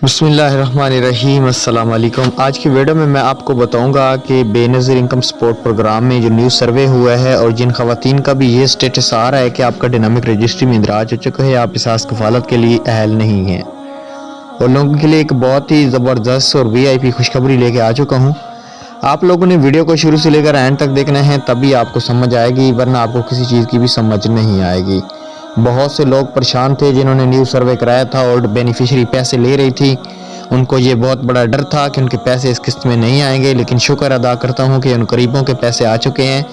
बिस्मिल्लाहिर्रहमानिर्रहीम अस्सलाम वालेकुम। आज की वीडियो में मैं आपको बताऊंगा कि बेनज़ीर इनकम सपोर्ट प्रोग्राम में जो न्यू सर्वे हुआ है और जिन खवातीन का भी ये स्टेटस आ रहा है कि आपका डायनामिक रजिस्ट्री में इंदराज हो चुका है, आप एहसास कफालत के लिए अहल नहीं हैं, और लोगों के लिए एक बहुत ही ज़बरदस्त और VIP खुशखबरी लेके आ चुका हूँ। आप लोगों ने वीडियो को शुरू से लेकर एंड तक देखना है, तभी आपको समझ आएगी, वरना आपको किसी चीज़ की भी समझ नहीं आएगी। बहुत से लोग परेशान थे जिन्होंने न्यू सर्वे कराया था और बेनिफिशियरी पैसे ले रही थी। उनको ये बहुत बड़ा डर था कि उनके पैसे इस किस्त में नहीं आएंगे, लेकिन शुक्र अदा करता हूँ कि उन गरीबों के पैसे आ चुके हैं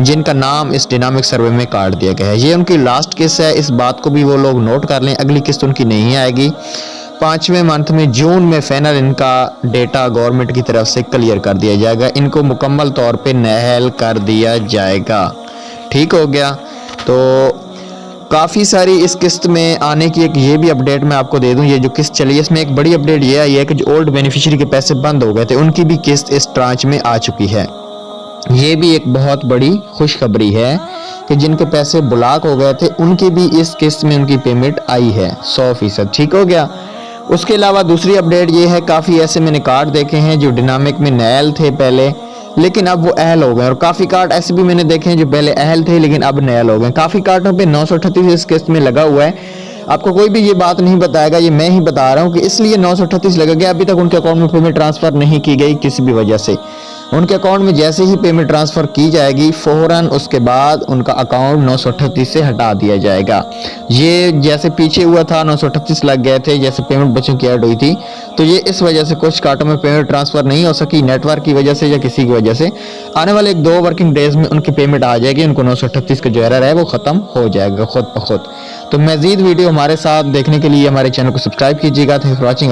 जिनका नाम इस डायनामिक सर्वे में काट दिया गया है। ये उनकी लास्ट किस्त है, इस बात को भी वो लोग नोट कर लें। अगली किस्त उनकी नहीं आएगी। 5वें मंथ में जून में फाइनल इनका डेटा गवर्नमेंट की तरफ से क्लियर कर दिया जाएगा। इनको मुकम्मल तौर पे नहल कर दिया जाएगा। ठीक हो गया। तो काफ़ी सारी इस किस्त में आने की एक ये भी अपडेट मैं आपको दे दूं। ये जो किस्त चली है इसमें एक बड़ी अपडेट ये आई है कि जो ओल्ड बेनिफिशियरी के पैसे बंद हो गए थे उनकी भी किस्त इस ट्रांच में आ चुकी है। ये भी एक बहुत बड़ी खुशखबरी है कि जिनके पैसे ब्लॉक हो गए थे उनकी भी इस किस्त में उनकी पेमेंट आई है 100%। ठीक हो गया। उसके अलावा दूसरी अपडेट ये है, काफ़ी ऐसे मैंने कार्ड देखे हैं जो डायनामिक में नहल थे पहले, लेकिन अब वो अहल हो गए, और काफ़ी कार्ड ऐसे भी मैंने देखे हैं जो पहले अहल थे लेकिन अब नहल हो गए। काफ़ी कार्डों पे 938 इस किस्त में लगा हुआ है। आपको कोई भी ये बात नहीं बताएगा, ये मैं ही बता रहा हूँ कि इसलिए 938 लगा गया। अभी तक उनके अकाउंट में पेमेंट ट्रांसफ़र नहीं की गई किसी भी वजह से। उनके अकाउंट में जैसे ही पेमेंट ट्रांसफ़र की जाएगी फ़ौरन उसके बाद उनका अकाउंट 938 से हटा दिया जाएगा। ये जैसे पीछे हुआ था 938 लग गए थे जैसे पेमेंट बच्चों की ऐड हुई थी, तो ये इस वजह से कुछ कार्डों में पेमेंट ट्रांसफ़र नहीं हो सकी, नेटवर्क की वजह से या किसी की वजह से। आने वाले 1-2 वर्किंग डेज़ में उनकी पेमेंट आ जाएगी, उनको 938 का जो एरर है वो ख़त्म हो जाएगा खुद ब खुद। तो मज़ीद वीडियो हमारे साथ देखने के लिए हमारे चैनल को सब्सक्राइब कीजिएगा। Thanks for watching.